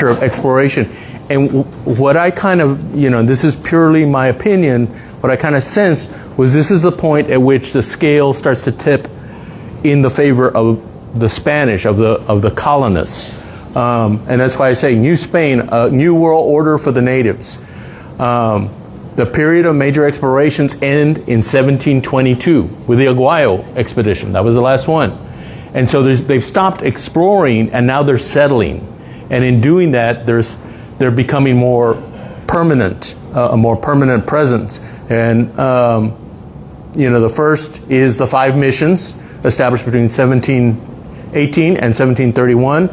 of exploration. And what I kind of, this is purely my opinion, what I kind of sensed was this is the point at which the scale starts to tip in the favor of the Spanish, of the colonists. And that's why I say New Spain, a new world order for the natives. The period of major explorations end in 1722 with the Aguayo expedition. That was the last one. And so they've stopped exploring and now they're settling. And in doing that, they're becoming more permanent, a more permanent presence. And, the first is the 5 missions established between 1718 and 1731.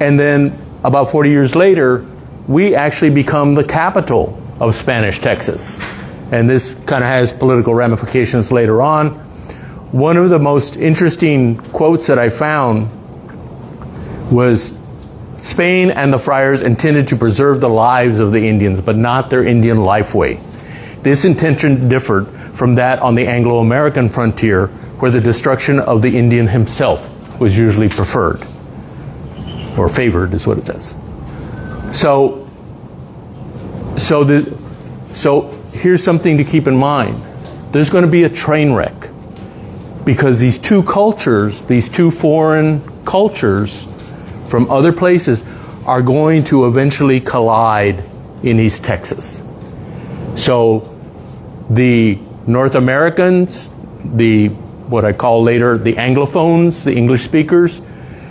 And then about 40 years later, we actually become the capital of Spanish Texas. And this kind of has political ramifications later on. One of the most interesting quotes that I found was, Spain and the friars intended to preserve the lives of the Indians, but not their Indian lifeway. This intention differed from that on the Anglo-American frontier, where the destruction of the Indian himself was usually preferred, or favored is what it says. So here's something to keep in mind. There's going to be a train wreck, because these two cultures, these two foreign cultures from other places are going to eventually collide in East Texas. So the North Americans, what I call later the Anglophones, the English speakers,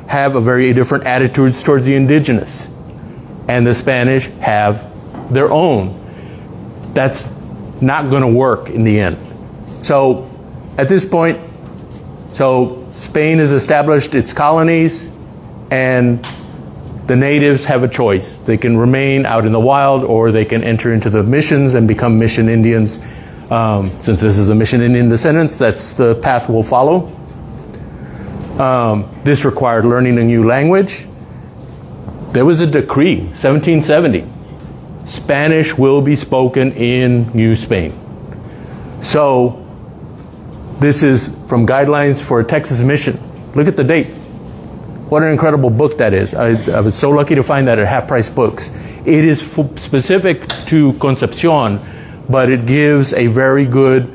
have a very different attitudes towards the indigenous. And the Spanish have their own. That's not going to work in the end. So at this point, Spain has established its colonies, and the natives have a choice. They can remain out in the wild, or they can enter into the missions and become mission Indians. Since this is the mission Indian descendants, that's the path we'll follow. This required learning a new language. There was a decree, 1770. Spanish will be spoken in New Spain. So this is from Guidelines for a Texas Mission. Look at the date. What an incredible book that is. I was so lucky to find that at Half Price Books. It is specific to Concepcion, but it gives a very good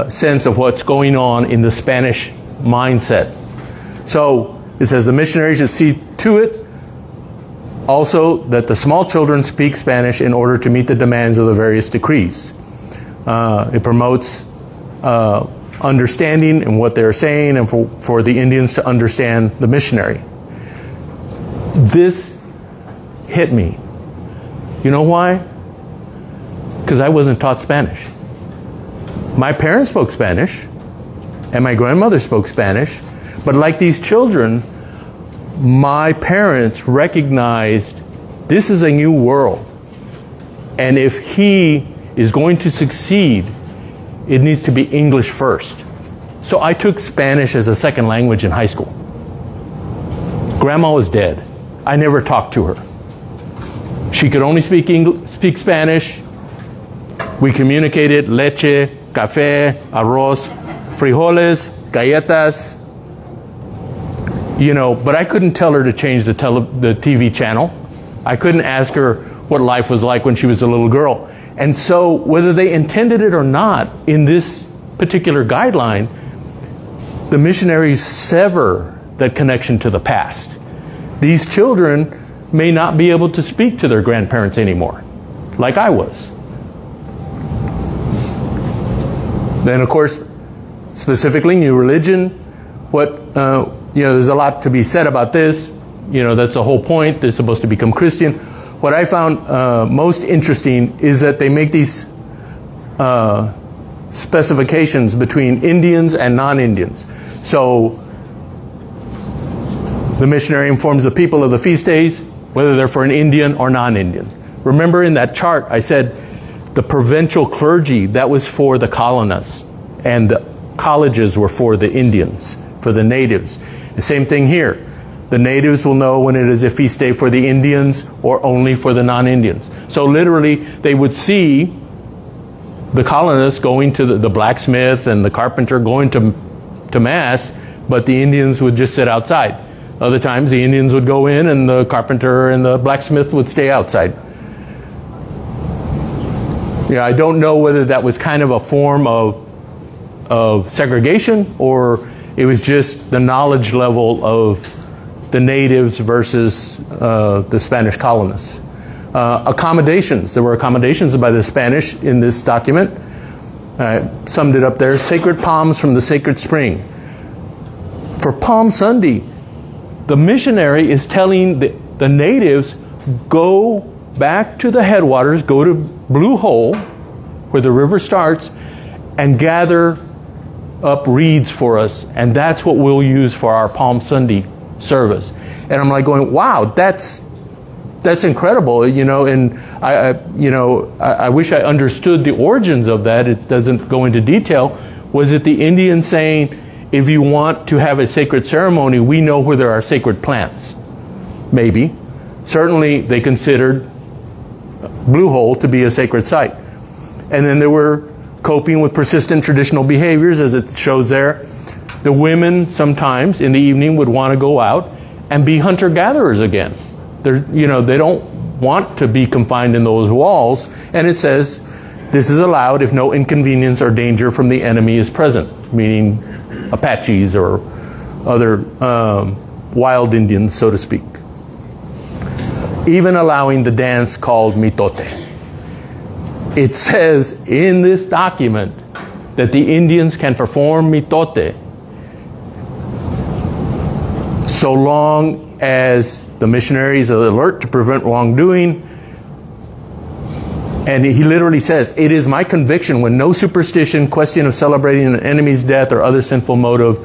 sense of what's going on in the Spanish mindset. So it says the missionary should see to it also that the small children speak Spanish in order to meet the demands of the various decrees. It promotes understanding and what they're saying, and for the Indians to understand the missionary. This hit me. You know why? Because I wasn't taught Spanish. My parents spoke Spanish, and my grandmother spoke Spanish, but like these children, my parents recognized this is a new world, and if he is going to succeed, it needs to be English first. So I took Spanish as a second language in high school. Grandma was dead. I never talked to her. She could only speak Spanish. We communicated leche, café, arroz, frijoles, galletas. But I couldn't tell her to change the TV channel. I couldn't ask her what life was like when she was a little girl. And so whether they intended it or not, in this particular guideline, the missionaries sever that connection to the past. These children may not be able to speak to their grandparents anymore, like I was. Then, of course, specifically new religion. There's a lot to be said about this. That's the whole point. They're supposed to become Christian. What I found most interesting is that they make these specifications between Indians and non-Indians. So the missionary informs the people of the feast days, whether they're for an Indian or non-Indian. Remember in that chart I said the provincial clergy, that was for the colonists, and the colleges were for the Indians, for the natives. The same thing here. The natives will know when it is a feast day for the Indians or only for the non-Indians. So literally, they would see the colonists going to the blacksmith and the carpenter going to Mass, but the Indians would just sit outside. Other times the Indians would go in and the carpenter and the blacksmith would stay outside. Yeah, I don't know whether that was kind of a form of segregation, or it was just the knowledge level of the natives versus the Spanish colonists. Accommodations. There were accommodations by the Spanish in this document. I summed it up there. Sacred palms from the sacred spring. For Palm Sunday, the missionary is telling the natives, go back to the headwaters, go to Blue Hole, where the river starts, and gather up reeds for us, and that's what we'll use for our Palm Sunday service. And I'm like going, wow, that's incredible, you know. And I wish I understood the origins of that. It doesn't go into detail. Was it the Indians saying, if you want to have a sacred ceremony, we know where there are sacred plants? Maybe. Certainly they considered Blue Hole to be a sacred site. And then they were coping with persistent traditional behaviors, as it shows there. The women sometimes in the evening would want to go out and be hunter-gatherers again. They don't want to be confined in those walls. And it says, this is allowed if no inconvenience or danger from the enemy is present, meaning Apaches or other wild Indians, so to speak. Even allowing the dance called mitote. It says in this document that the Indians can perform mitote so long as the missionaries are alert to prevent wrongdoing. And he literally says, it is my conviction when no superstition, question of celebrating an enemy's death or other sinful motive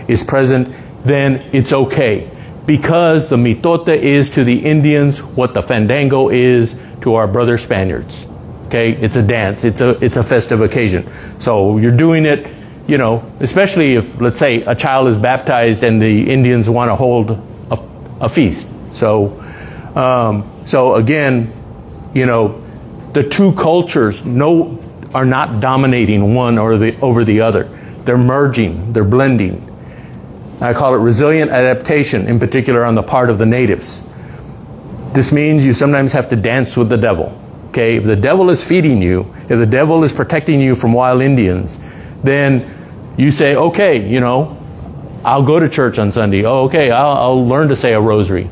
is present, then it's okay. Because the mitote is to the Indians what the fandango is to our brother Spaniards. Okay, it's a dance, it's a festive occasion. So you're doing it, you know, especially if, let's say, a child is baptized and the Indians want to hold a feast. So again, you know, the two cultures are not dominating one over the other. They're merging, they're blending. I call it resilient adaptation, in particular on the part of the natives. This means you sometimes have to dance with the devil. Okay, if the devil is feeding you, if the devil is protecting you from wild Indians, then you say, okay, you know, I'll go to church on Sunday. Oh, okay, I'll learn to say a rosary.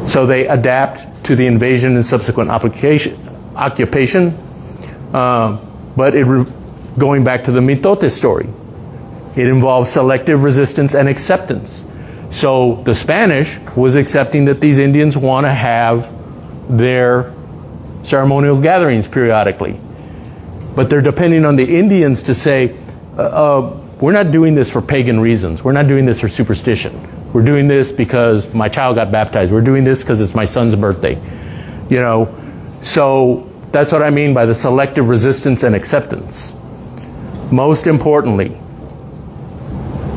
So they adapt to the invasion and subsequent occupation. But going back to the mitote story, it involves selective resistance and acceptance. So the Spanish was accepting that these Indians want to have their ceremonial gatherings periodically. But they're depending on the Indians to say, we're not doing this for pagan reasons. We're not doing this for superstition. We're doing this because my child got baptized. We're doing this because it's my son's birthday. You know, so that's what I mean by the selective resistance and acceptance. Most importantly,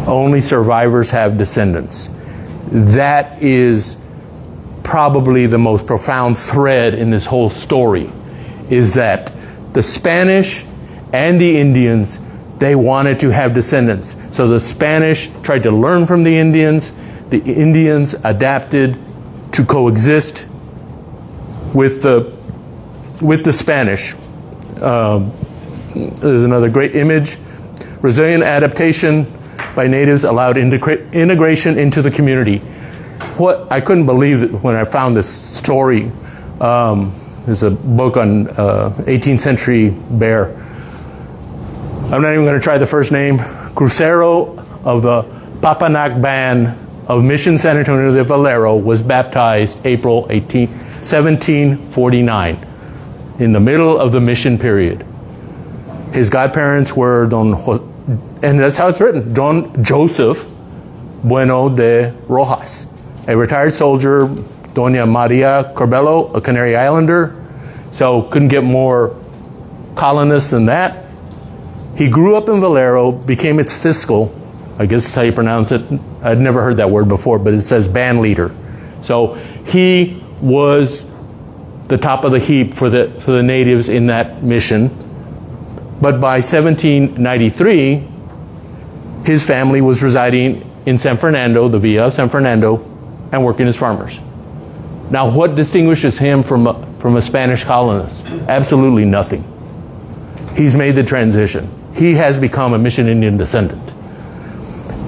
only survivors have descendants. That is probably the most profound thread in this whole story, is that the Spanish and the Indians, they wanted to have descendants. So the Spanish tried to learn from the Indians adapted to coexist with the Spanish. There's another great image. Resilient adaptation by natives allowed integration into the community. What I couldn't believe it when I found this story. There's a book on 18th century bear. I'm not even going to try the first name. Crucero of the Papanac band of Mission San Antonio de Valero was baptized April 1749, in the middle of the mission period. His godparents were and that's how it's written, Don Joseph Bueno de Rojas, a retired soldier, Doña Maria Corbello, a Canary Islander. So couldn't get more colonists than that. He grew up in Valero, became its fiscal, I guess that's how you pronounce it. I'd never heard that word before, but it says band leader. So he was the top of the heap for the natives in that mission. But by 1793, his family was residing in San Fernando, the Villa of San Fernando, and working as farmers. Now, what distinguishes him from a Spanish colonist? Absolutely nothing. He's made the transition. He has become a Mission Indian descendant.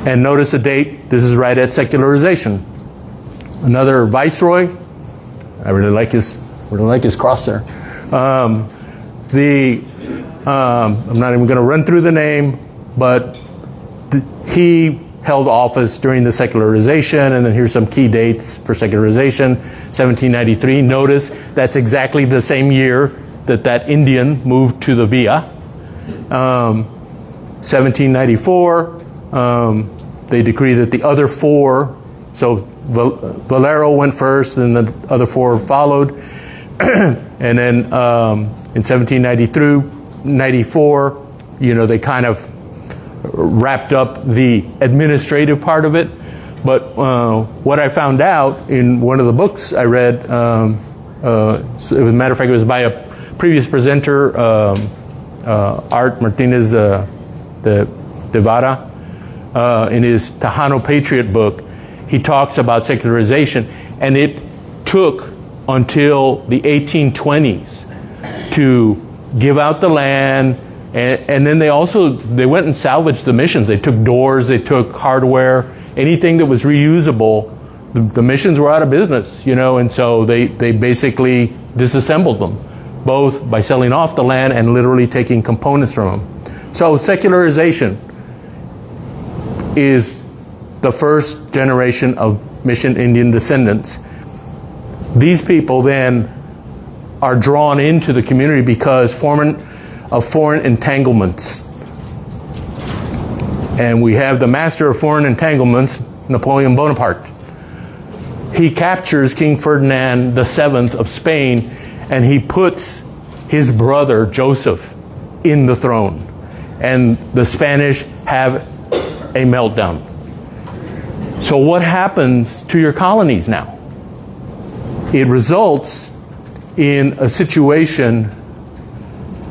And notice the date. This is right at secularization. Another viceroy. I really like his cross there. I'm not even going to run through the name, but he held office during the secularization, and then here's some key dates for secularization. 1793. Notice that's exactly the same year that Indian moved to the Villa. 1794. They decree that the other four, so Valero went first, and the other four followed. And then in 1794, they kind of wrapped up the administrative part of it. But what I found out in one of the books I read, as a matter of fact, it was by a previous presenter, Art Martinez de Vara, in his Tejano Patriot book. He talks about secularization, and it took until the 1820s to give out the land, and then they went and salvaged the missions. They took doors, they took hardware, anything that was reusable. The missions were out of business, and so they basically disassembled them, both by selling off the land and literally taking components from them. So secularization is the first generation of Mission Indian descendants. These people then are drawn into the community because of foreign entanglements. And we have the master of foreign entanglements, Napoleon Bonaparte. He captures King Ferdinand VII of Spain, and he puts his brother Joseph in the throne. And the Spanish have a meltdown. So what happens to your colonies now? It results in a situation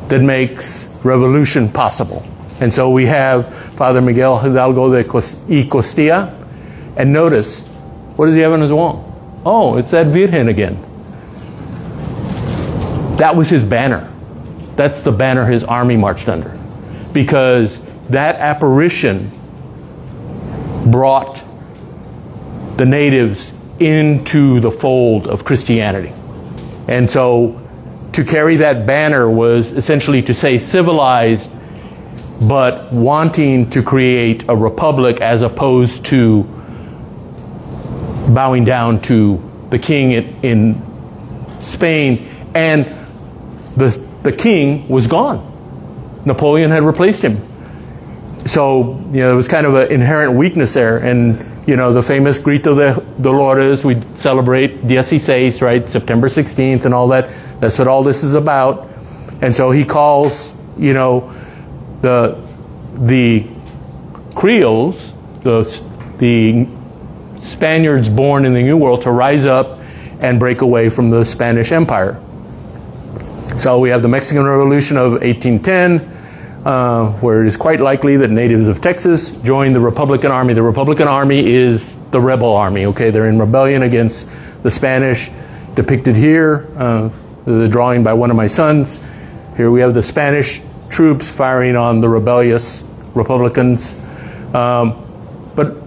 that makes revolution possible. And so we have Father Miguel Hidalgo y Costilla, and notice, what does he have on his wall? Oh, it's that Virgen again. That was his banner. That's the banner his army marched under. Because that apparition brought the natives into the fold of Christianity. And so to carry that banner was essentially to say civilized, but wanting to create a republic as opposed to bowing down to the king in Spain. And the king was gone. Napoleon had replaced him. So, there was kind of an inherent weakness there. And, the famous Grito de Dolores, we celebrate 16, right? September 16th and all that. That's what all this is about. And so he calls, the Creoles, the Spaniards born in the New World, to rise up and break away from the Spanish Empire. So we have the Mexican Revolution of 1810, where it is quite likely that natives of Texas joined the Republican Army. The Republican Army is the rebel army, okay? They're in rebellion against the Spanish, depicted here, the drawing by one of my sons. Here we have the Spanish troops firing on the rebellious Republicans. But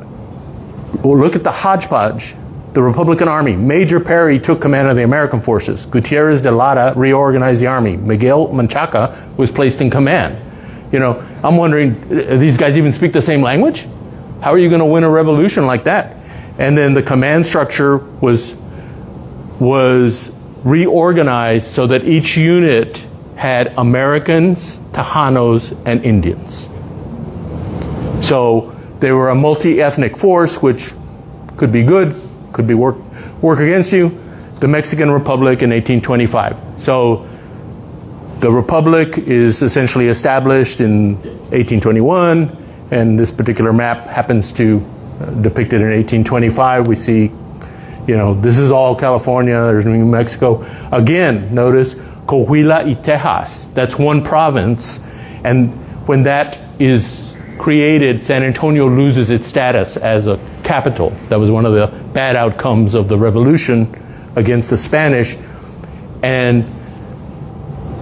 look at the hodgepodge. The Republican Army. Major Perry took command of the American forces. Gutierrez de Lara reorganized the army. Miguel Menchaca was placed in command. I'm wondering, these guys even speak the same language? How are you going to win a revolution like that? And then the command structure was reorganized so that each unit had Americans, Tejanos, and Indians. So they were a multi-ethnic force, which could be good, could be work against you. The Mexican Republic in 1825. So the Republic is essentially established in 1821, and this particular map happens to depict it in 1825. We see, this is all California, there's New Mexico. Again, notice Coahuila y Tejas. That's one province, and when that is created, San Antonio loses its status as a capital. That was one of the bad outcomes of the revolution against the Spanish. And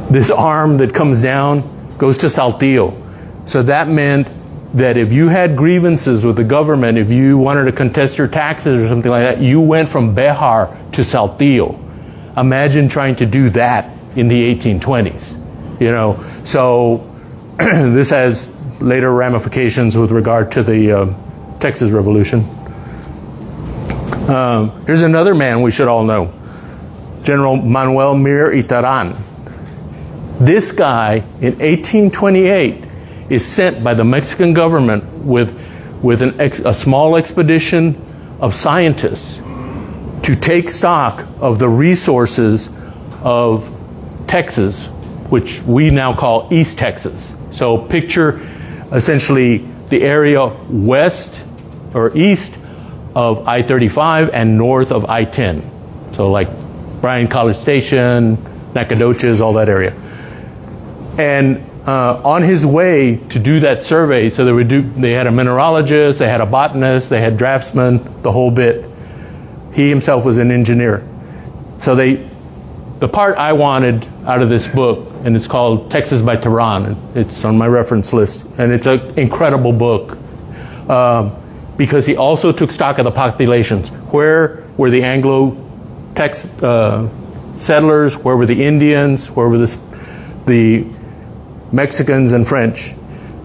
this arm that comes down goes to Saltillo. So that meant that if you had grievances with the government, if you wanted to contest your taxes or something like that, you went from Bejar to Saltillo. Imagine trying to do that in the 1820s. So this has later ramifications with regard to the Texas Revolution. Here's another man we should all know, General Manuel Mir Itaran. This guy in 1828 is sent by the Mexican government with a small expedition of scientists to take stock of the resources of Texas, which we now call East Texas. So picture essentially the area west or east of I-35 and north of I-10. So like Bryan College Station, Nacogdoches, all that area. And on his way to do that survey, so they had a mineralogist, they had a botanist, they had draftsmen, the whole bit. He himself was an engineer. So the part I wanted out of this book, and it's called Texas by Terran. It's on my reference list, and it's an incredible book because he also took stock of the populations. Where were the Anglo-Tex settlers? Where were the Indians? Where were the Mexicans and French?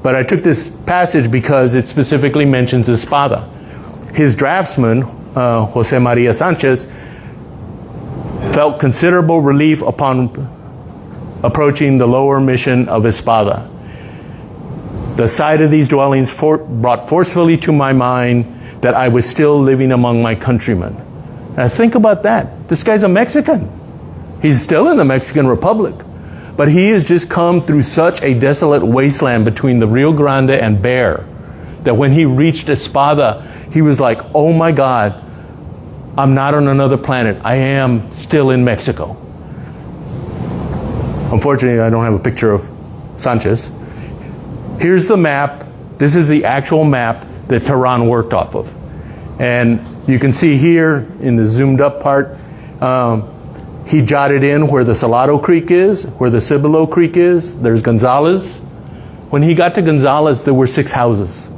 But I took this passage because it specifically mentions Espada. His draftsman, Jose Maria Sanchez, felt considerable relief upon approaching the lower mission of Espada. The sight of these dwellings brought forcefully to my mind that I was still living among my countrymen. Now think about that. This guy's a Mexican. He's still in the Mexican Republic. But he has just come through such a desolate wasteland between the Rio Grande and Bear that when he reached Espada, he was like, oh my God, I'm not on another planet. I am still in Mexico. Unfortunately, I don't have a picture of Sanchez. Here's the map. This is the actual map that Terran worked off of. And you can see here in the zoomed up part, he jotted in where the Salado Creek is, where the Cibolo Creek is. There's Gonzales. When he got to Gonzales, there were 6 houses.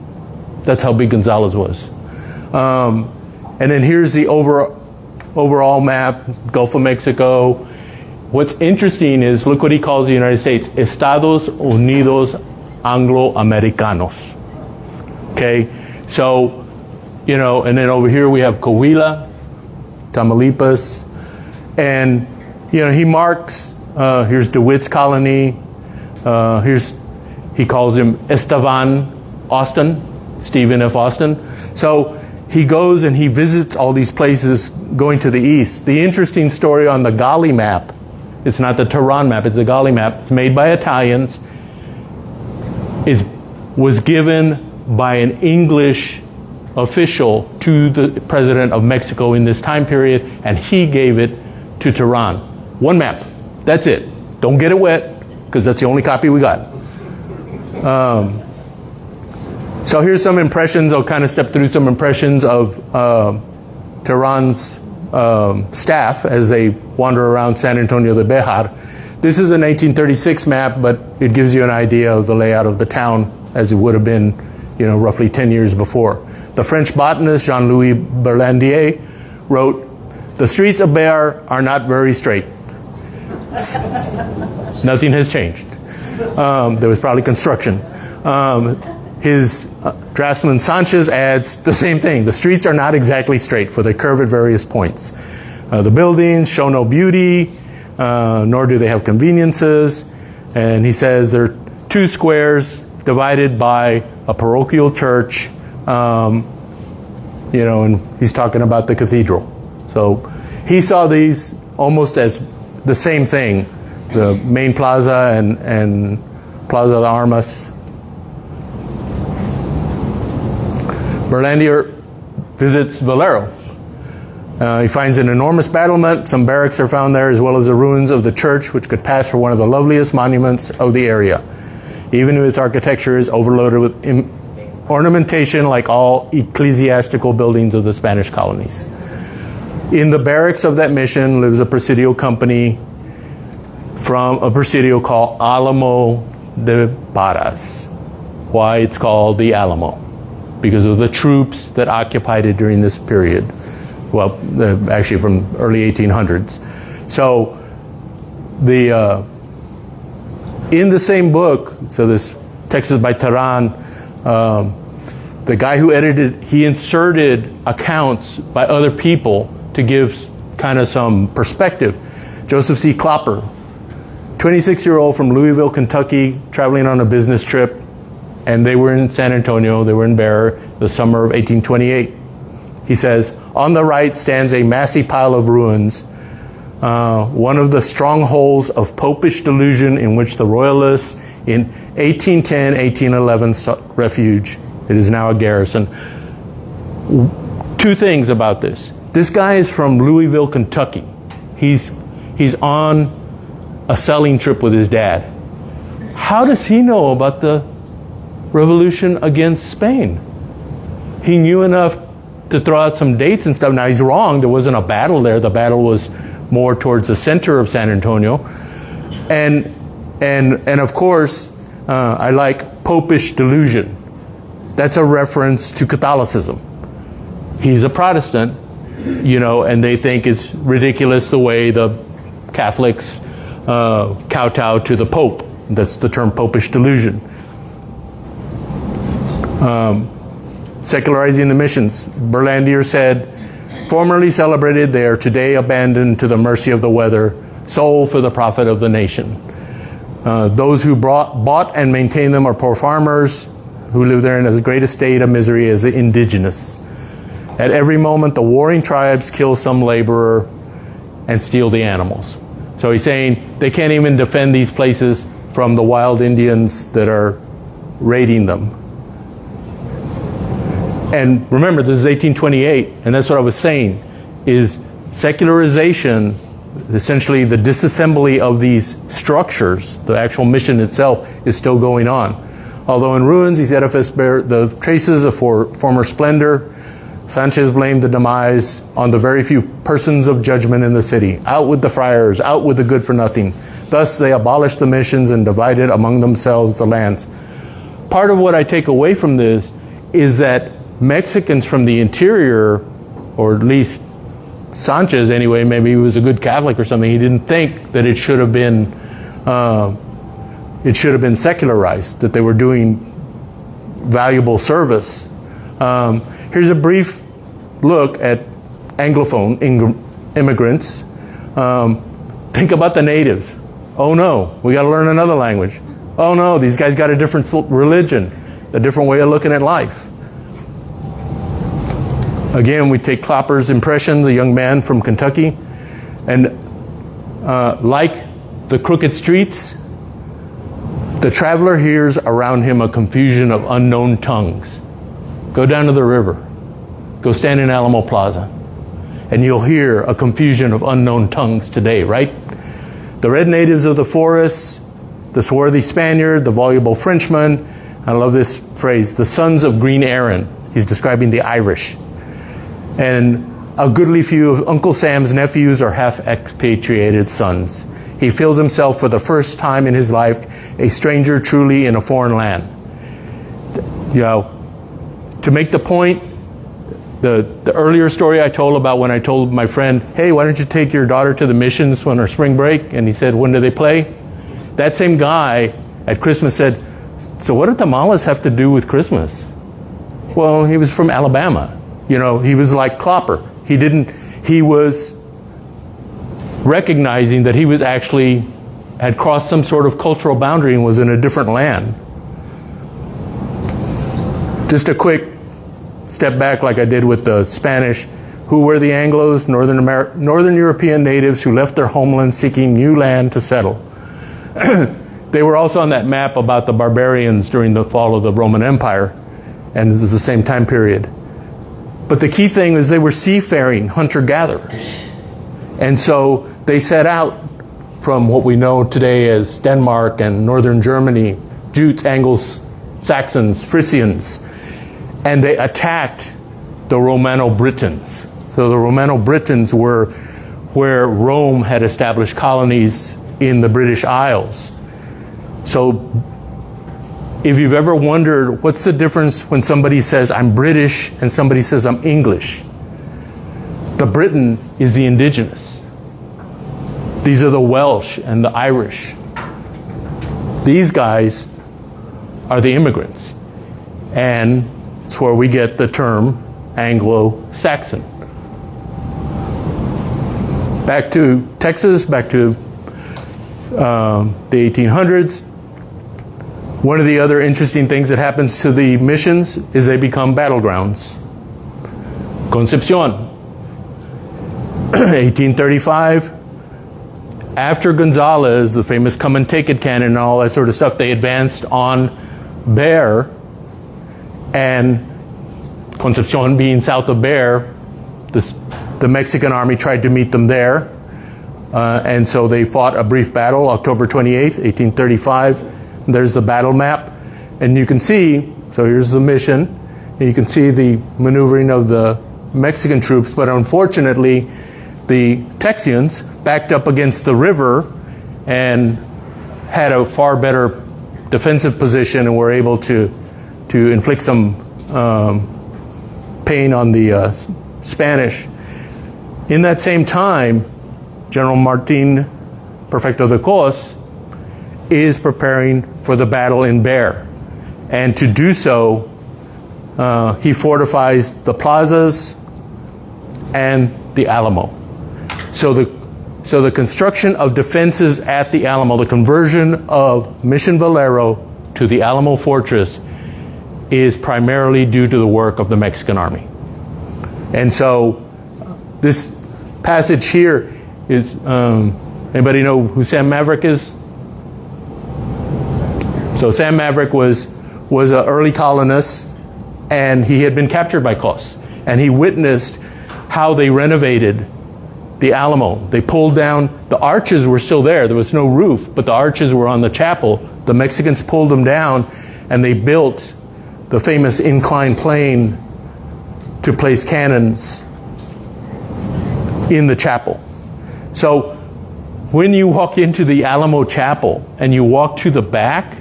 That's how big Gonzales was. And then here's the overall map, Gulf of Mexico. What's interesting is, look what he calls the United States, Estados Unidos Anglo-Americanos. Okay, so, and then over here we have Coahuila, Tamaulipas, and, he marks, here's DeWitt's colony, he calls him Estevan Austin, Stephen F. Austin. So he goes and he visits all these places going to the east. The interesting story on the Gali map, it's not the Terran map, it's the Gali map, it's made by Italians, was given by an English official to the president of Mexico in this time period, and he gave it to Terran. One map, that's it. Don't get it wet, because that's the only copy we got. So here's some impressions. I'll kind of step through some impressions of Terran's staff as they wander around San Antonio de Bejar. This is a 1936 map, but it gives you an idea of the layout of the town as it would have been, roughly 10 years before. The French botanist Jean-Louis Berlandier wrote, "The streets of Bejar are not very straight." Nothing has changed. There was probably construction. His draftsman Sanchez adds the same thing. The streets are not exactly straight, for they curve at various points. The buildings show no beauty, nor do they have conveniences. And he says there are 2 squares divided by a parochial church, and he's talking about the cathedral. So he saw these almost as the same thing, the main plaza and Plaza de Armas. Berlandier visits Valero. He finds an enormous battlement. Some barracks are found there, as well as the ruins of the church, which could pass for one of the loveliest monuments of the area. Even if its architecture is overloaded with ornamentation like all ecclesiastical buildings of the Spanish colonies. In the barracks of that mission lives a presidio company from a presidio called Alamo de Parras. Why it's called the Alamo? Because of the troops that occupied it during this period. Well, actually from early 1800s. So in the same book, so this text is by Terán, the guy who edited, he inserted accounts by other people to give kind of some perspective. Joseph C. Klopper, 26-year-old from Louisville, Kentucky, traveling on a business trip, and they were in San Antonio, they were in Bear, the summer of 1828. He says, on the right stands a massy pile of ruins, one of the strongholds of popish delusion in which the royalists in 1810, 1811 sought refuge. It is now a garrison. Two things about this. This guy is from Louisville, Kentucky. He's on a selling trip with his dad. How does he know about the revolution against Spain? He knew enough to throw out some dates and stuff. Now he's wrong. There wasn't a battle there. The battle was more towards the center of San Antonio. And of course, I like popish delusion. That's a reference to Catholicism. He's a Protestant, you know, and they think it's ridiculous the way the Catholics kowtow to the Pope. That's the term popish delusion. Secularizing the missions. Berlandier said, formerly celebrated, they are today abandoned to the mercy of the weather, sold for the profit of the nation. Those who bought and maintain them are poor farmers who live there in as great a state of misery as the indigenous. At every moment, the warring tribes kill some laborer and steal the animals. So he's saying they can't even defend these places from the wild Indians that are raiding them. And remember, this is 1828, and that's what I was saying, is secularization, essentially the disassembly of these structures, the actual mission itself, is still going on. Although in ruins, these edifices bear the traces of former splendor, Sanchez blamed the demise on the very few persons of judgment in the city. Out with the friars, out with the good-for-nothing. Thus they abolished the missions and divided among themselves the lands. Part of what I take away from this is that Mexicans from the interior, or at least Sanchez anyway, maybe he was a good Catholic or something, he didn't think that it should have been secularized, that they were doing valuable service. Here's a brief look at Anglophone immigrants. Think about the natives. Oh no, we got to learn another language. Oh no, these guys got a different religion, a different way of looking at life. Again, we take Klopper's impression, the young man from Kentucky, and like the crooked streets, the traveler hears around him a confusion of unknown tongues. Go down to the river. Go stand in Alamo Plaza. And you'll hear a confusion of unknown tongues today, right? The red natives of the forests, the swarthy Spaniard, the voluble Frenchman. I love this phrase, the sons of Green Aaron. He's describing the Irish. And a goodly few of Uncle Sam's nephews are half expatriated sons. He feels himself for the first time in his life a stranger truly in a foreign land. You know, to make the point, the earlier story I told about when I told my friend, hey, why don't you take your daughter to the missions on her spring break? And he said, when do they play? That same guy at Christmas said, so what do tamales have to do with Christmas? Well, he was from Alabama. You know, he was like Klopper. He was recognizing that he was actually, had crossed some sort of cultural boundary and was in a different land. Just a quick step back like I did with the Spanish. Who were the Anglos? Northern European natives who left their homeland seeking new land to settle. They were also on that map about the barbarians during the fall of the Roman Empire, and this is the same time period. But the key thing is they were seafaring hunter-gatherers. And so they set out from what we know today as Denmark and northern Germany, Jutes, Angles, Saxons, Frisians. and they attacked the Romano-Britons. So the Romano-Britons were where Rome had established colonies in the British Isles. So if you've ever wondered what's the difference when somebody says I'm British and somebody says I'm English, the Briton is the indigenous. These are the Welsh and the Irish. These guys are the immigrants. And it's where we get the term Anglo-Saxon. Back to Texas, back to the 1800s. One of the other interesting things that happens to the missions is they become battlegrounds. Concepcion, 1835. After Gonzalez, the famous come and take it cannon and all that sort of stuff, they advanced on Bear, and Concepcion being south of Bear, the Mexican army tried to meet them there. And so they fought a brief battle, October 28th, 1835. There's the battle map. And you can see, so here's the mission, and you can see the maneuvering of the Mexican troops, but unfortunately, the Texians backed up against the river and had a far better defensive position and were able to inflict some pain on the Spanish. In that same time, General Martin Perfecto de Cos is preparing for the battle in Bear. And to do so, he fortifies the plazas and the Alamo. So the construction of defenses at the Alamo, the conversion of Mission Valero to the Alamo Fortress, is primarily due to the work of the Mexican Army. And so this passage here is, anybody know who Sam Maverick is? So Sam Maverick was an early colonist, and he had been captured by Cos. And he witnessed how they renovated the Alamo. They pulled down, the arches were still there. There was no roof, but the arches were on the chapel. The Mexicans pulled them down, and they built the famous inclined plane to place cannons in the chapel. So when you walk into the Alamo Chapel and you walk to the back,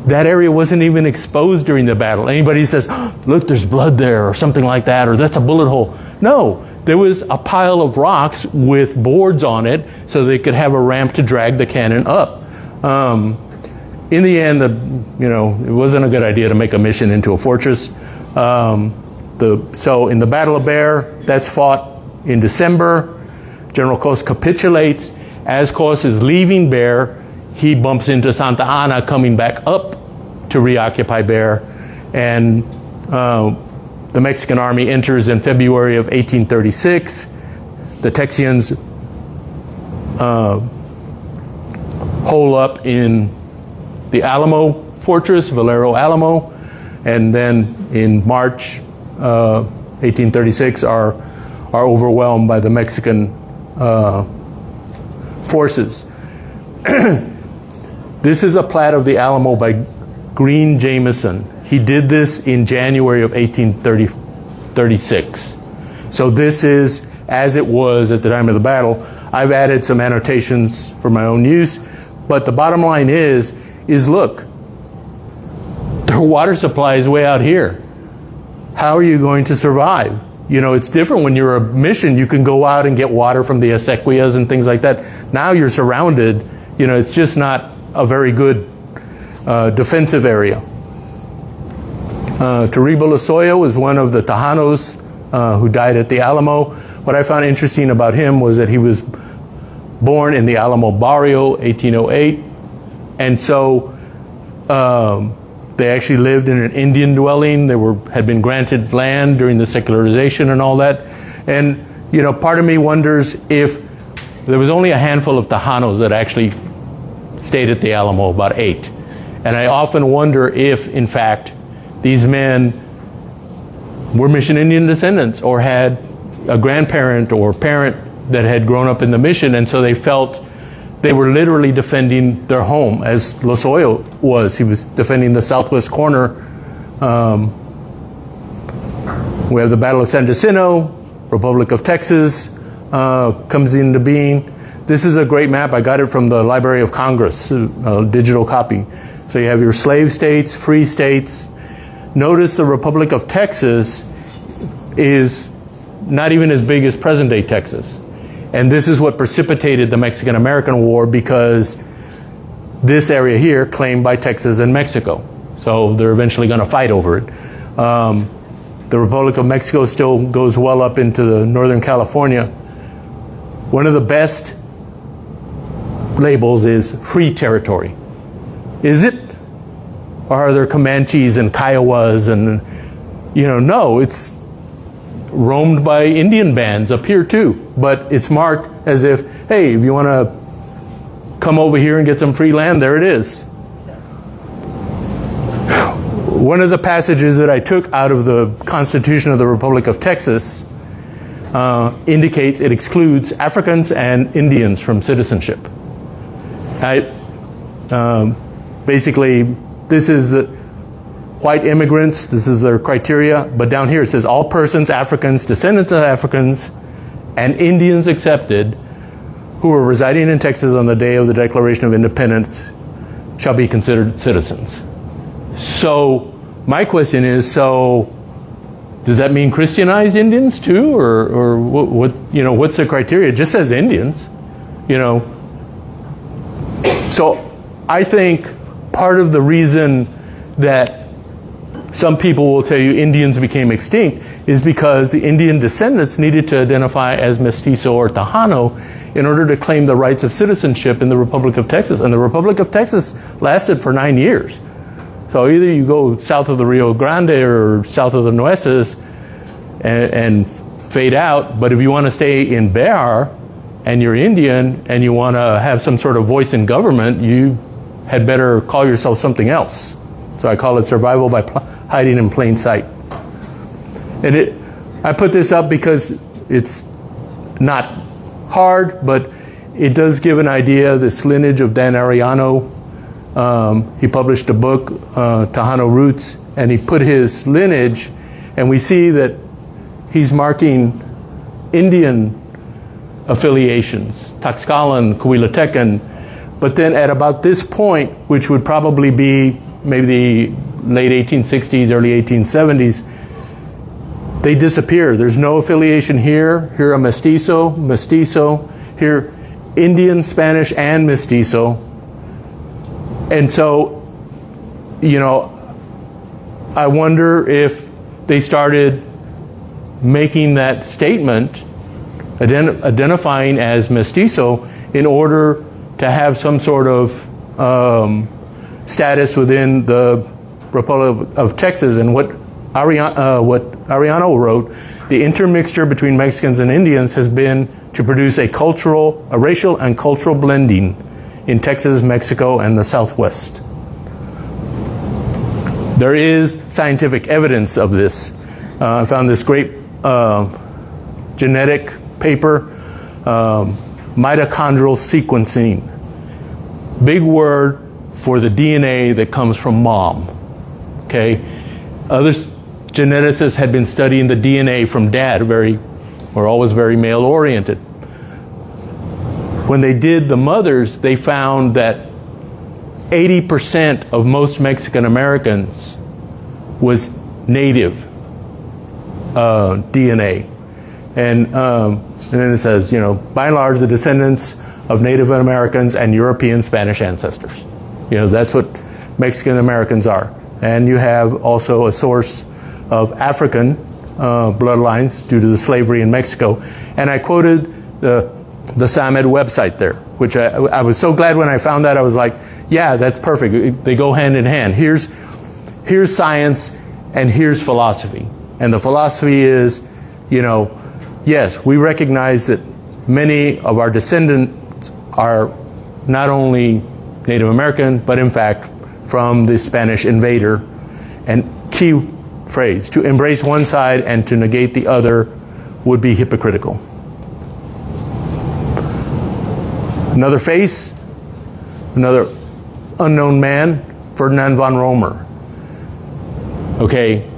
that area wasn't even exposed during the battle. Anybody says, look, there's blood there, or something like that, or that's a bullet hole. No, there was a pile of rocks with boards on it so they could have a ramp to drag the cannon up. In the end, it wasn't a good idea to make a mission into a fortress. So in the Battle of Bear, that's fought in December. General Cos capitulates. As Cos is leaving Bear, he bumps into Santa Ana coming back up to reoccupy Bear. And the Mexican army enters in February of 1836. The Texians hole up in the Alamo Fortress, Valero Alamo, and then in March 1836 are overwhelmed by the Mexican forces. This is a plat of the Alamo by Green Jameson. He did this in January of 1836. So this is as it was at the time of the battle. I've added some annotations for my own use, but the bottom line is look, their water supply is way out here. How are you going to survive? It's different when you're a mission. You can go out and get water from the acequias and things like that. Now you're surrounded. It's just not a very good defensive area. Toribio Lozoya was one of the Tejanos who died at the Alamo. What I found interesting about him was that he was born in the Alamo Barrio, 1808. And so they actually lived in an Indian dwelling. They had been granted land during the secularization and all that. And, part of me wonders if there was only a handful of Tejanos that actually stayed at the Alamo, about 8. And I often wonder if, in fact, these men were Mission Indian descendants or had a grandparent or parent that had grown up in the mission, and so they felt they were literally defending their home, as Lozoya was. He was defending the southwest corner We have the Battle of San Jacinto, Republic of Texas comes into being. This is a great map. I got it from the Library of Congress, a digital copy. So you have your slave states, free states. Notice the Republic of Texas is not even as big as present-day Texas. And this is what precipitated the Mexican-American War, because this area here claimed by Texas and Mexico. So they're eventually going to fight over it. The Republic of Mexico still goes well up into the Northern California. One of the best labels is free territory. Is it? Or are there Comanches and Kiowas and, no, it's roamed by Indian bands up here too. But it's marked as if, hey, if you want to come over here and get some free land, there it is. One of the passages that I took out of the Constitution of the Republic of Texas indicates it excludes Africans and Indians from citizenship. Basically, this is white immigrants, this is their criteria, but down here it says all persons, Africans, descendants of Africans, and Indians accepted, who were residing in Texas on the day of the Declaration of Independence shall be considered citizens. So my question is, does that mean Christianized Indians too, or what? What's the criteria? It just says Indians, So I think part of the reason that some people will tell you Indians became extinct is because the Indian descendants needed to identify as mestizo or Tejano in order to claim the rights of citizenship in the Republic of Texas. And the Republic of Texas lasted for 9 years. So either you go south of the Rio Grande or south of the Nueces and fade out, but if you want to stay in Bear and you're Indian and you want to have some sort of voice in government, you had better call yourself something else. So I call it survival by hiding in plain sight. And I put this up because it's not hard, but it does give an idea, this lineage of Dan Arellano. He published a book, Tejano Roots, and he put his lineage, and we see that he's marking Indian affiliations, Tlaxcalan, Coahuilatecan, but then at about this point, which would probably be maybe the late 1860s, early 1870s, they disappear. There's no affiliation here. Here a mestizo, here Indian, Spanish, and mestizo. And so, I wonder if they started making that statement, identifying as mestizo, in order to have some sort of status within the Republic of Texas. And what Arellano wrote, the intermixture between Mexicans and Indians has been to produce a racial and cultural blending in Texas, Mexico, and the Southwest. There is scientific evidence of this. I found this great genetic paper, mitochondrial sequencing. Big word for the DNA that comes from mom. Okay? Other geneticists had been studying the DNA from dad, were always very male-oriented. When they did the mothers, they found that 80% of most Mexican Americans was native DNA. And then it says, by and large, the descendants of Native Americans and European Spanish ancestors. That's what Mexican Americans are. And you have also a source of African bloodlines due to the slavery in Mexico. And I quoted the SAMED website there, which I was so glad when I found that. I was like, yeah, that's perfect. They go hand in hand. Here's science and here's philosophy. And the philosophy is, yes, we recognize that many of our descendants are not only Native American, but in fact from the Spanish invader. And key phrase, to embrace one side and to negate the other would be hypocritical. Another face, another unknown man, Ferdinand von Romer. Okay,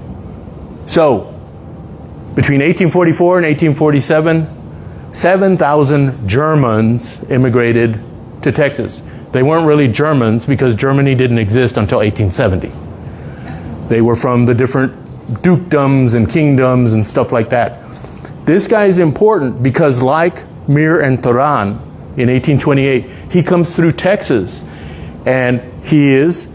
so Between 1844 and 1847, 7,000 Germans immigrated to Texas. They weren't really Germans because Germany didn't exist until 1870. They were from the different dukedoms and kingdoms and stuff like that. This guy is important because, like Mir and Turan in 1828, he comes through Texas, and he is,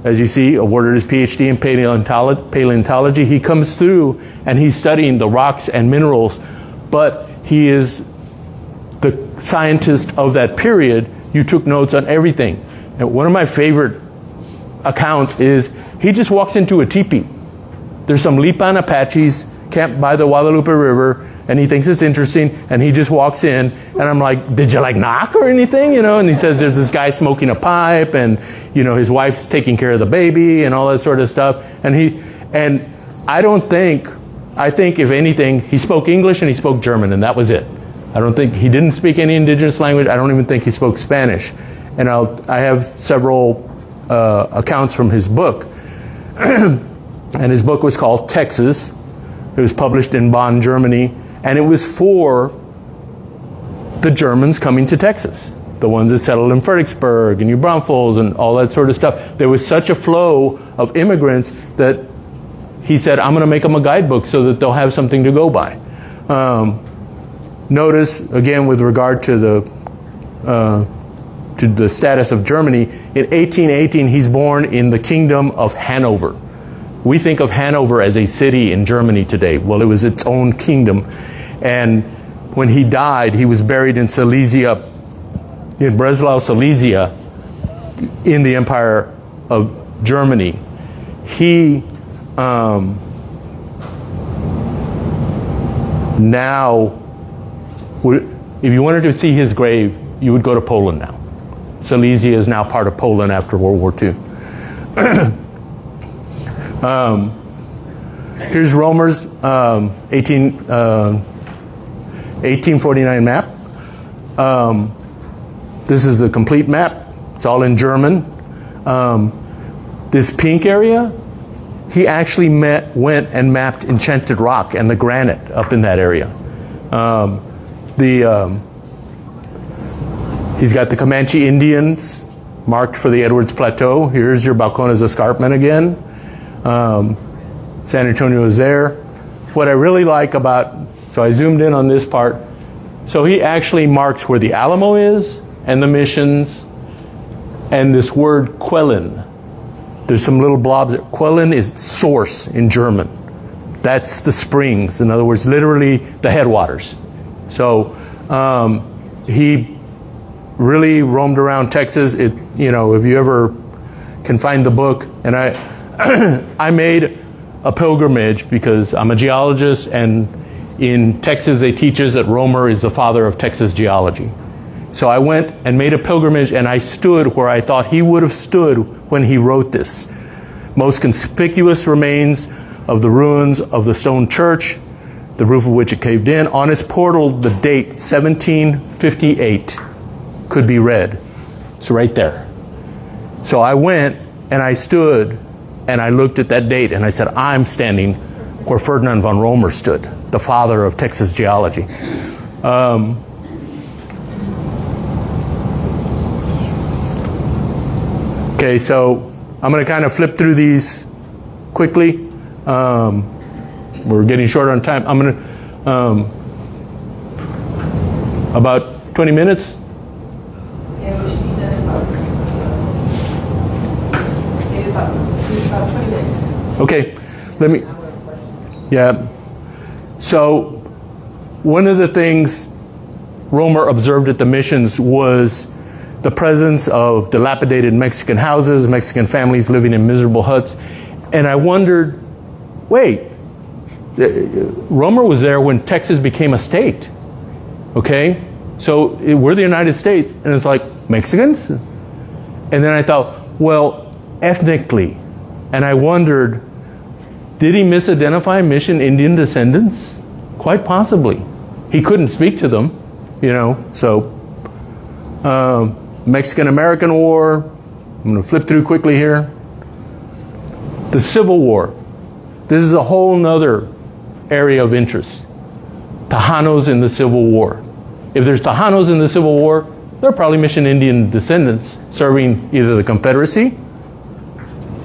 as you see, awarded his PhD in paleontology. He comes through and he's studying the rocks and minerals, but he is the scientist of that period. You took notes on everything. And one of my favorite accounts is he just walks into a teepee. There's some Lipan Apaches camped by the Guadalupe River, and he thinks it's interesting, and he just walks in, and I'm like, did you like knock or anything, you know? And he says there's this guy smoking a pipe, and you know, his wife's taking care of the baby and all that sort of stuff. And I think if anything, he spoke English and he spoke German, and that was it. I don't think he didn't speak any indigenous language. I don't even think he spoke Spanish. And I have several accounts from his book. And his book was called Texas. It was published in Bonn, Germany, and it was for the Germans coming to Texas, the ones that settled in Fredericksburg and New Braunfels and all that sort of stuff. There was such a flow of immigrants that he said, I'm going to make them a guidebook so that they'll have something to go by. Notice, again, with regard to the status of Germany, in 1818, he's born in the Kingdom of Hanover. We think of Hanover as a city in Germany today. Well, it was its own kingdom. And when he died, he was buried in Silesia, in Breslau, Silesia, in the Empire of Germany. He now, if you wanted to see his grave, you would go to Poland now. Silesia is now part of Poland after World War II. Here's Romer's 1849 map. This is the complete map. It's all in German. This pink area, he actually went and mapped Enchanted Rock and the granite up in that area. He's got the Comanche Indians marked for the Edwards Plateau. Here's your Balcones Escarpment again. San Antonio is there. What I really like so I zoomed in on this part. So he actually marks where the Alamo is and the missions and this word Quellen. There's some little blobs. Quellen is source in German. That's the springs. In other words, literally the headwaters. So he really roamed around Texas. If you ever can find the book, and I made a pilgrimage because I'm a geologist, and in Texas they teach us that Romer is the father of Texas geology. So I went and made a pilgrimage, and I stood where I thought he would have stood when he wrote this. Most conspicuous remains of the ruins of the stone church, the roof of which it caved in. On its portal, the date 1758 could be read. It's right there. So I went and I stood and I looked at that date and I said, I'm standing where Ferdinand von Romer stood, the father of Texas geology. Okay, so I'm going to kind of flip through these quickly. We're getting short on time. I'm going to, about 20 minutes. Yeah, we should be done in about 20 minutes. Okay, yeah. So one of the things Romer observed at the missions was the presence of dilapidated Mexican houses, Mexican families living in miserable huts. And I wondered, wait, Romer was there when Texas became a state, okay? So we're the United States, and it's like, Mexicans? And then I thought, well, ethnically. And I wondered, did he misidentify Mission Indian descendants? Quite possibly. He couldn't speak to them, so Mexican-American War. I'm going to flip through quickly here. The Civil War. This is a whole nother area of interest. Tejanos in the Civil War. If there's Tejanos in the Civil War, they're probably Mission Indian descendants serving either the Confederacy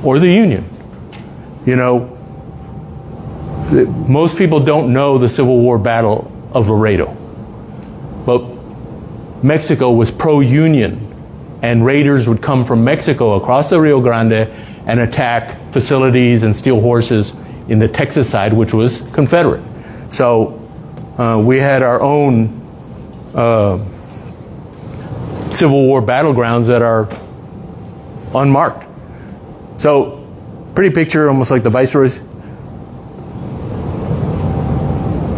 or the Union. You know, most people don't know the Civil War Battle of Laredo, but Mexico was pro-Union, and raiders would come from Mexico across the Rio Grande and attack facilities and steal horses in the Texas side, which was Confederate. So we had our own Civil War battlegrounds that are unmarked. So, pretty picture, almost like the Viceroy's.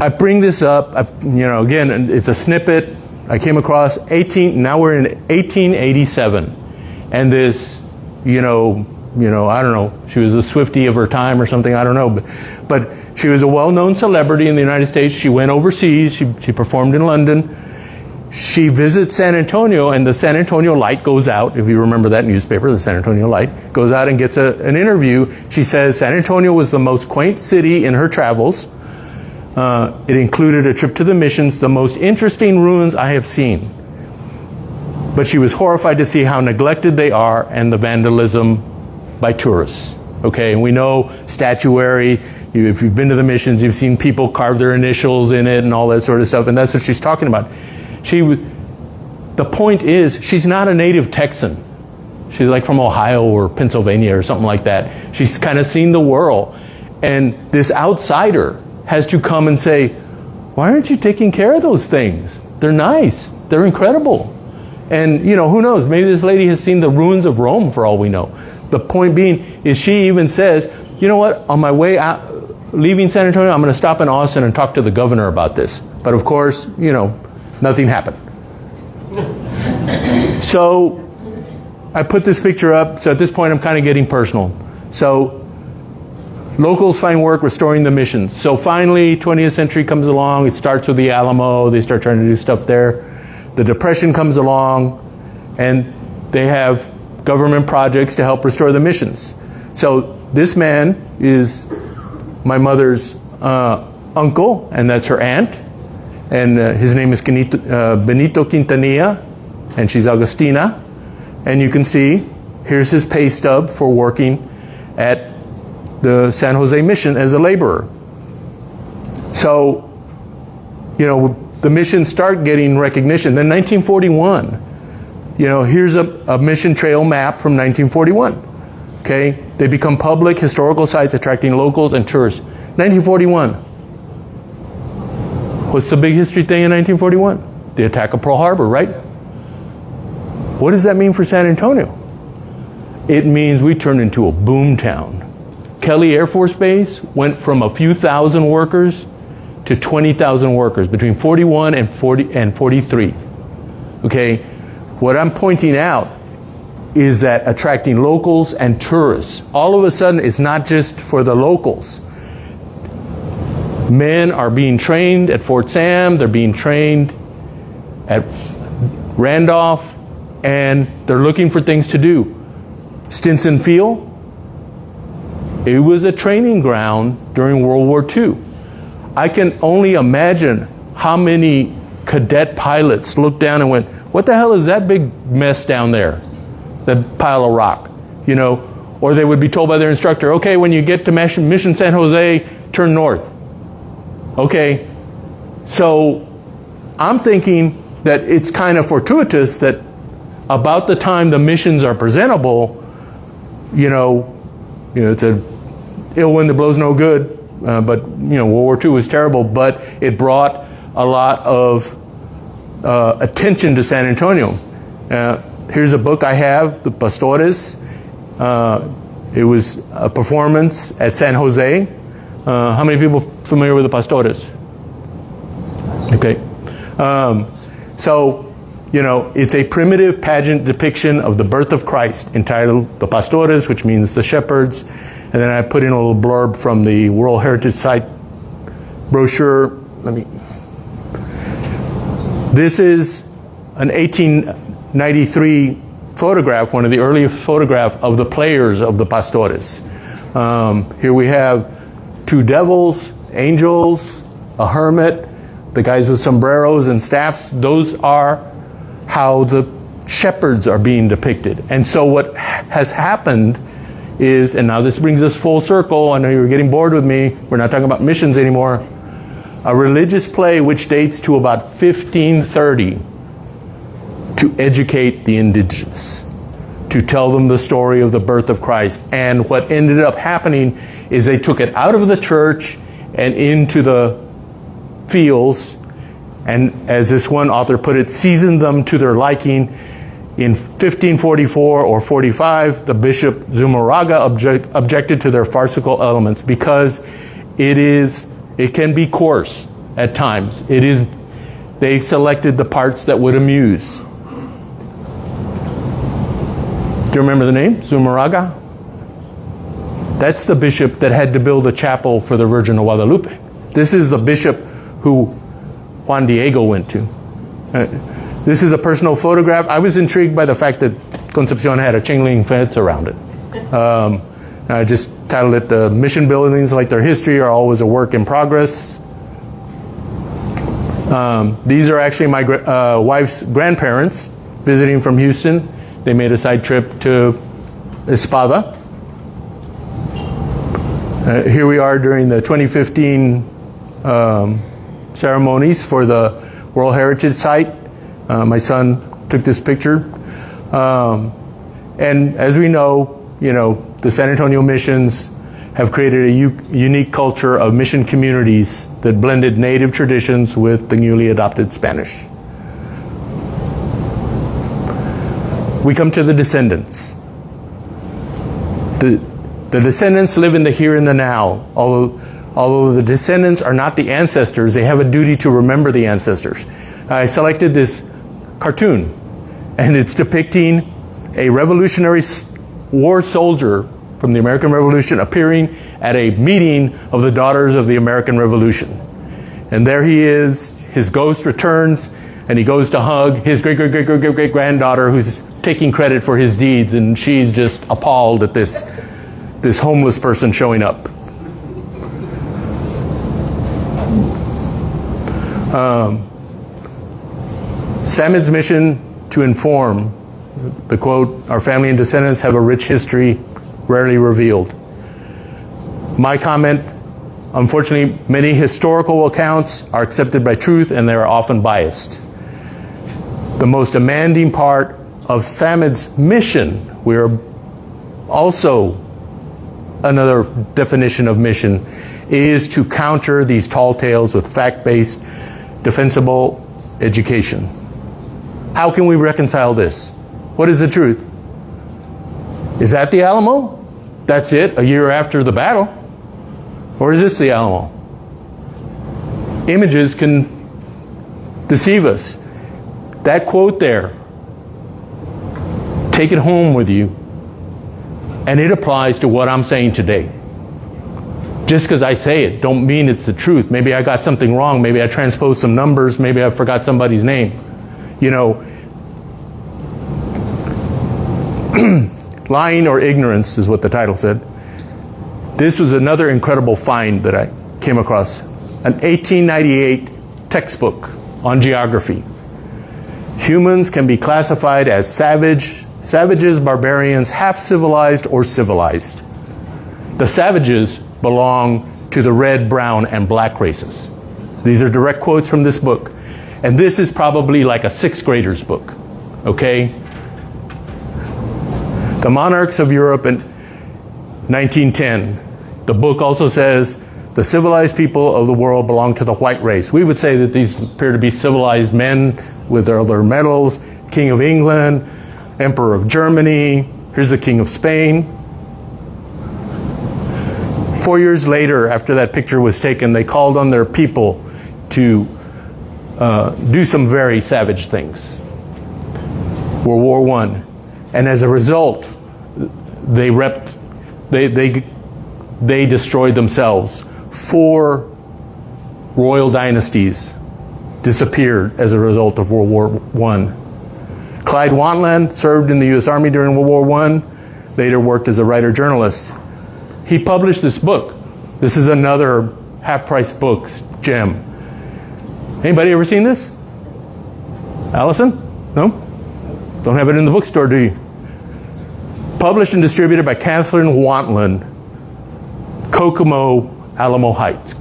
I bring this up, you know, again, it's a snippet. I came across now we're in 1887. And this, you know, I don't know, she was a Swiftie of her time or something, I don't know. But she was a well-known celebrity in the United States. She went overseas, she performed in London. She visits San Antonio, and the San Antonio Light goes out. If you remember that newspaper, the San Antonio Light goes out and gets an interview. She says San Antonio was the most quaint city in her travels. It included a trip to the missions, the most interesting ruins I have seen. But she was horrified to see how neglected they are and the vandalism by tourists. Okay, and we know statuary. If you've been to the missions, you've seen people carve their initials in it and all that sort of stuff, and that's what she's talking about. The point is, she's not a native Texan. She's like from Ohio or Pennsylvania or something like that. She's kind of seen the world. And this outsider has to come and say, why aren't you taking care of those things? They're nice. They're incredible. And, you know, who knows? Maybe this lady has seen the ruins of Rome for all we know. The point being is she even says, you know what, on my way out, leaving San Antonio, I'm going to stop in Austin and talk to the governor about this. But of course, you know, nothing happened. So I put this picture up. So at this point, I'm kind of getting personal. So locals find work restoring the missions. So finally, 20th century comes along. It starts with the Alamo. They start trying to do stuff there. The Depression comes along, and they have government projects to help restore the missions. So this man is my mother's uncle, and that's her aunt. And his name is Benito Quintanilla, and she's Agustina. And you can see, here's his pay stub for working at the San Jose Mission as a laborer. So, you know, the missions start getting recognition. Then 1941, you know, here's a mission trail map from 1941. Okay, they become public historical sites attracting locals and tourists. 1941. What's the big history thing in 1941? The attack of Pearl Harbor, right? What does that mean for San Antonio? It means we turned into a boom town. Kelly Air Force Base went from a few thousand workers to 20,000 workers between 41 and 43. Okay, what I'm pointing out is that attracting locals and tourists, all of a sudden it's not just for the locals. Men are being trained at Fort Sam, they're being trained at Randolph, and they're looking for things to do. Stinson Field, it was a training ground during World War II. I can only imagine how many cadet pilots looked down and went, what the hell is that big mess down there? That pile of rock, you know? Or they would be told by their instructor, okay, when you get to Mission San Jose, turn north. Okay, so I'm thinking that it's kind of fortuitous that about the time the missions are presentable, you know, it's a ill wind that blows no good, but you know, World War II was terrible, but it brought a lot of attention to San Antonio. Here's a book I have, The Pastores. It was a performance at San Jose. How many people familiar with the Pastores? Okay. So, you know, it's a primitive pageant depiction of the birth of Christ entitled The Pastores, which means the shepherds. And then I put in a little blurb from the World Heritage Site brochure. This is an 1893 photograph, one of the earliest photographs of the players of the Pastores. Here we have two devils angels, a hermit, the guys with sombreros and staffs. Those are how the shepherds are being depicted. And so what has happened is, and now this brings us full circle, I know you're getting bored with me, we're not talking about missions anymore, a religious play which dates to about 1530 to educate the indigenous, to tell them the story of the birth of Christ. And what ended up happening is they took it out of the church and into the fields, and as this one author put it, seasoned them to their liking. In 1544 or 45, the Bishop Zumarraga objected to their farcical elements because it can be coarse at times. They selected the parts that would amuse. Do you remember the name? Zumarraga? That's the bishop that had to build a chapel for the Virgin of Guadalupe. This is the bishop who Juan Diego went to. This is a personal photograph. I was intrigued by the fact that Concepcion had a chain link fence around it. I just titled it, "The Mission Buildings, Like Their History, Are Always a Work in Progress." These are actually my wife's grandparents visiting from Houston. They made a side trip to Espada. Here we are during the 2015 ceremonies for the World Heritage Site. My son took this picture. And as we know, the San Antonio missions have created a unique culture of mission communities that blended native traditions with the newly adopted Spanish. We come to the descendants. The descendants live in the here and the now. Although the descendants are not the ancestors, they have a duty to remember the ancestors. I selected this cartoon, and it's depicting a Revolutionary War soldier from the American Revolution appearing at a meeting of the Daughters of the American Revolution. And there he is, his ghost returns, and he goes to hug his great-great-great-great-great-granddaughter who's taking credit for his deeds, and she's just appalled at this homeless person showing up. SAMID's mission to inform, the quote, "Our family and descendants have a rich history, rarely revealed." My comment, unfortunately, many historical accounts are accepted by truth and they are often biased. The most demanding part of SAMID's mission, we're also, another definition of mission, is to counter these tall tales with fact-based, defensible education. How can we reconcile this? What is the truth? Is that the Alamo? That's it, a year after the battle? Or is this the Alamo? Images can deceive us. That quote there, take it home with you, and it applies to what I'm saying today. Just because I say it, don't mean it's the truth. Maybe I got something wrong. Maybe I transposed some numbers. Maybe I forgot somebody's name. Lying or ignorance is what the title said. This was another incredible find that I came across. An 1898 textbook on geography. Humans can be classified as savages, barbarians, half-civilized, or civilized. The savages belong to the red, brown, and black races. These are direct quotes from this book. And this is probably like a sixth grader's book, okay? The Monarchs of Europe in 1910. The book also says, the civilized people of the world belong to the white race. We would say that these appear to be civilized men with their medals. King of England, Emperor of Germany, here's the King of Spain. 4 years later, after that picture was taken, they called on their people to do some very savage things. World War I. And as a result, they destroyed themselves. 4 royal dynasties disappeared as a result of World War I. Clyde Wantland served in the U.S. Army during World War I, later worked as a writer-journalist. He published this book. This is another half-price books, gem. Anybody ever seen this? Allison? No? Don't have it in the bookstore, do you? Published and distributed by Catherine Wantland, Kokomo, Alamo Heights.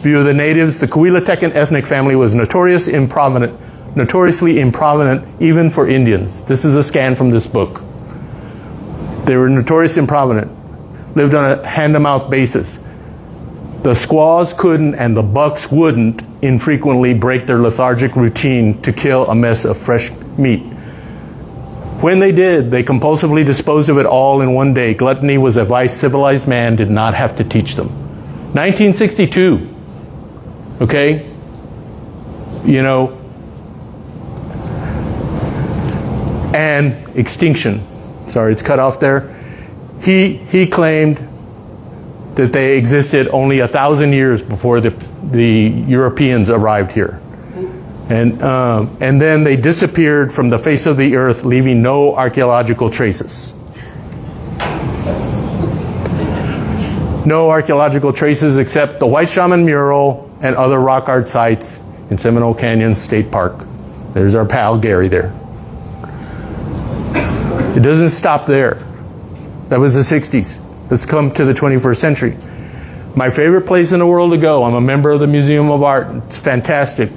View of the natives. The Coahuiltecan ethnic family was notoriously improvident even for Indians. This is a scan from this book. They were notoriously improvident, lived on a hand-to-mouth basis. The squaws couldn't and the bucks wouldn't infrequently break their lethargic routine to kill a mess of fresh meat. When they did, they compulsively disposed of it all in one day. Gluttony was a vice civilized man did not have to teach them. 1962, okay? You know, and extinction. Sorry, it's cut off there. He claimed that they existed only 1,000 years before the Europeans arrived here. And then they disappeared from the face of the earth, leaving no archaeological traces. No archaeological traces except the White Shaman mural and other rock art sites in Seminole Canyon State Park. There's our pal Gary there. It doesn't stop there. That was the 60s. Let's come to the 21st century. My favorite place in the world to go. I'm a member of the Museum of Art. It's fantastic.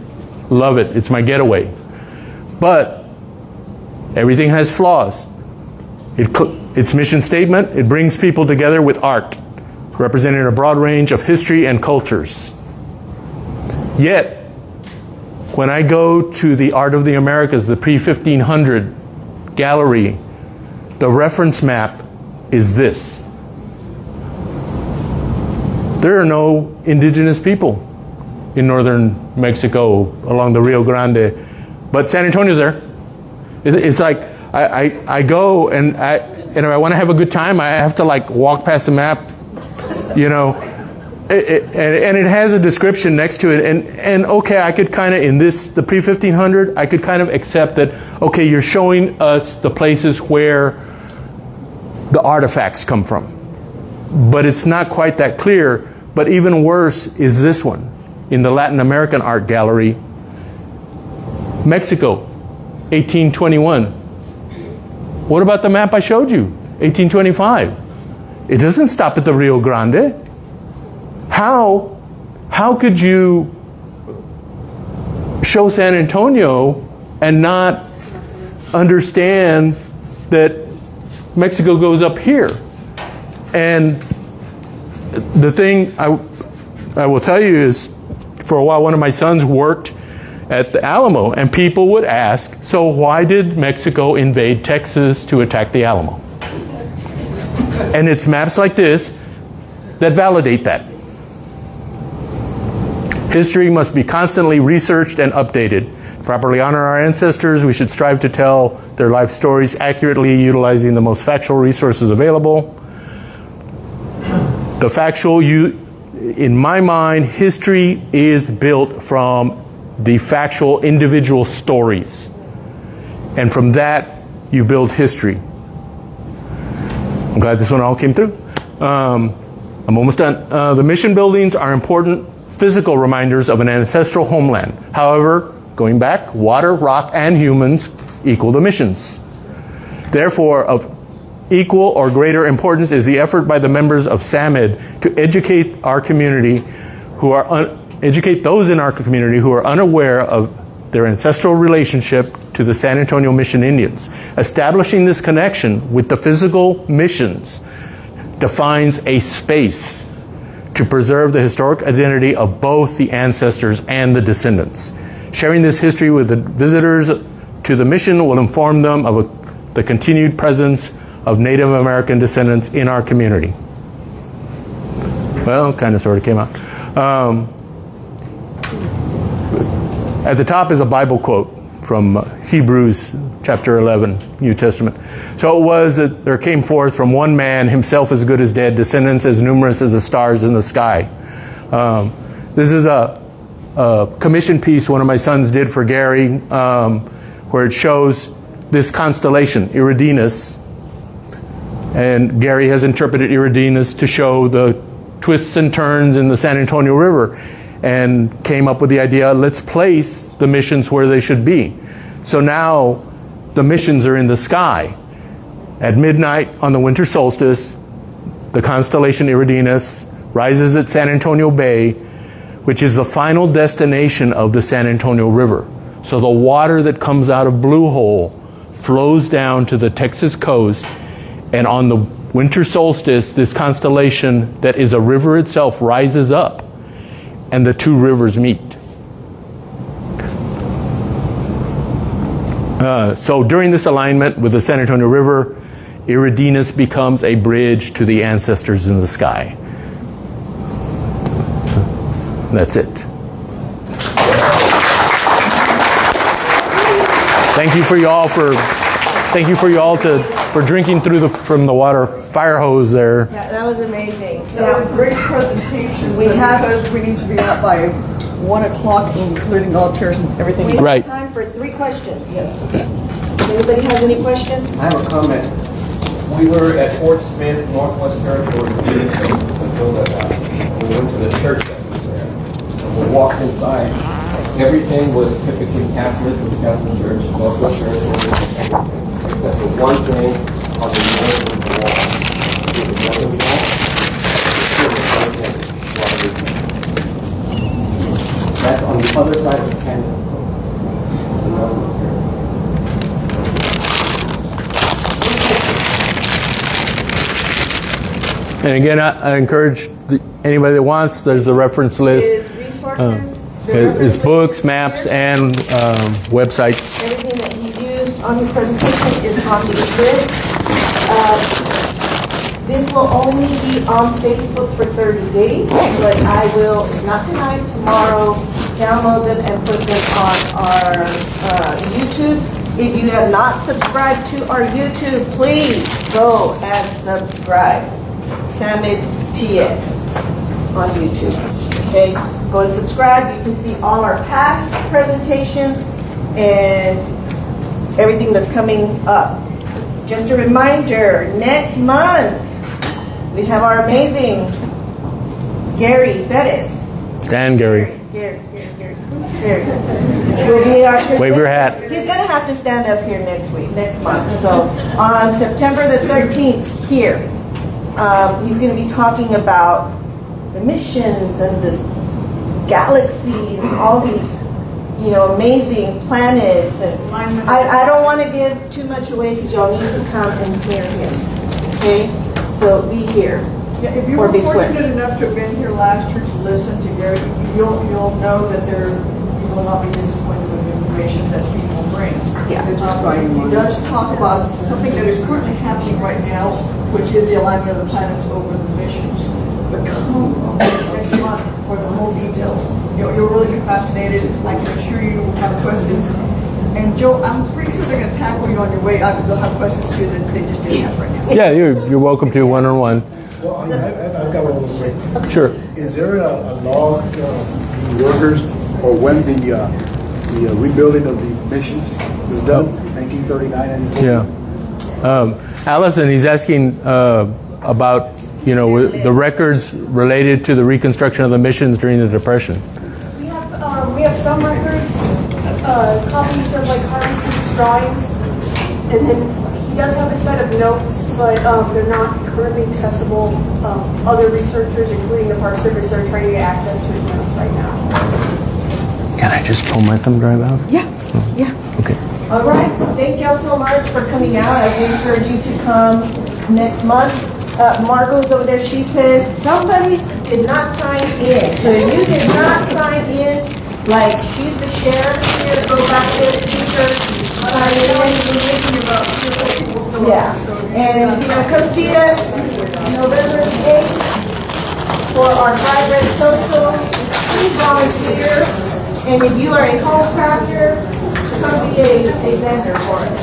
Love it. It's my getaway. But everything has flaws. Its mission statement, it brings people together with art, representing a broad range of history and cultures. Yet, when I go to the Art of the Americas, the pre-1500 gallery, the reference map is this. There are no indigenous people in northern Mexico along the Rio Grande, but San Antonio's there. It's like I go and if I want to have a good time, I have to like walk past the map, you know, and it has a description next to it, and okay, I could kind of in the pre-1500, I could kind of accept that. Okay, you're showing us the places where the artifacts come from, but it's not quite that clear. But even worse is this one in the Latin American Art Gallery, Mexico, 1821. What about the map I showed you, 1825? It doesn't stop at the Rio Grande. How could you show San Antonio and not understand that Mexico goes up here? And the thing I will tell you is, for a while, one of my sons worked at the Alamo, and people would ask, so why did Mexico invade Texas to attack the Alamo? And it's maps like this that validate that. History must be constantly researched and updated. To properly honor our ancestors, we should strive to tell their life stories accurately, utilizing the most factual resources available. The factual, in my mind, history is built from the factual individual stories. And from that, you build history. I'm glad this one all came through. I'm almost done. The mission buildings are important physical reminders of an ancestral homeland. However, going back, water, rock, and humans equal the missions. Therefore, of equal or greater importance is the effort by the members of SAMID to educate our community educate those in our community who are unaware of their ancestral relationship to the San Antonio Mission Indians. Establishing this connection with the physical missions defines a space to preserve the historic identity of both the ancestors and the descendants. Sharing this history with the visitors to the mission will inform them of the continued presence of Native American descendants in our community. Well, kind of sort of came out. At the top is a Bible quote from Hebrews chapter 11, New Testament. So it was that there came forth from one man, himself as good as dead, descendants as numerous as the stars in the sky. This is a commission piece one of my sons did for Gary, where it shows this constellation, Eridanus, And Gary has interpreted Iridinas to show the twists and turns in the San Antonio River, and came up with the idea, let's place the missions where they should be. So now the missions are in the sky. At midnight on the winter solstice, the constellation Iridinas rises at San Antonio Bay, which is the final destination of the San Antonio River. So the water that comes out of Blue Hole flows down to the Texas coast, and on the winter solstice, this constellation that is a river itself rises up, and the two rivers meet. So during this alignment with the San Antonio River, Iridinas becomes a bridge to the ancestors in the sky. That's it. Thank you for y'all for drinking from the water fire hose there. Yeah, that was amazing. That was a great presentation. Because we need to be out by 1 o'clock, including all chairs and everything. We have Right. time for 3 questions. Yes. Anybody have any questions? I have a comment. We were at Fort Smith, Northwest Territories, meeting until that we went to the church that was there. And we walked inside. Everything was typically Catholic, with Catholic Church, Northwest Territories, except for one thing on the northern wall. The northern wall. That's on the other side of the canyon. The northern territory. And again, I encourage anybody that wants, there's the reference list. His resources, His books, maps, and websites. everything that he used on his presentation is on the list. This will only be on Facebook for 30 days, but I will, not tonight, tomorrow, download them and put them on our YouTube. If you have not subscribed to our YouTube, please go and subscribe. Samid TX on YouTube. Okay, go and subscribe. You can see all our past presentations and everything that's coming up. Just a reminder, next month we have our amazing Gary Bettis. Stan Gary. Gary. Will be our Wave your hat. He's gonna have to stand up here next month. So on September the 13th here, he's gonna be talking about the missions and this galaxy and all these, amazing planets. And I don't want to give too much away because y'all need to come and hear him. Okay, so be here. Yeah, if you Or were be square. fortunate enough to have been here last year to listen to Gary, you'll know that you will not be disappointed with the information that he will bring. Yeah. He does talk about something that is currently happening right now, which is the alignment of the planets over the missions. But come next month for the whole details. You'll really be fascinated. I can assure you will have questions. And Joe, I'm pretty sure they're going to tackle you on your way out because they'll have questions too that they just didn't have right now. Yeah, you're welcome to one-on-one. Well, I've got one more thing. Sure. Is there a law workers or when the rebuilding of the missions was done, 1939 and Yeah. Allison, he's asking about, the records related to the reconstruction of the missions during the Depression. We have some records, copies of like Harvey's drawings, and then he does have a set of notes, but they're not currently accessible. Other researchers, including the Park Service, are trying to get access to his notes right now. Can I just pull my thumb drive out? Yeah. Okay. All right. Thank y'all so much for coming out. I encourage you to come next month. Margot's over there. She says somebody did not sign in. So if you did not sign in, like she's the sheriff here, go back there, teacher, sign in. Yeah. And come see us November 8th for our vibrant social. Please volunteer. And if you are a home crafter, come be a vendor for us.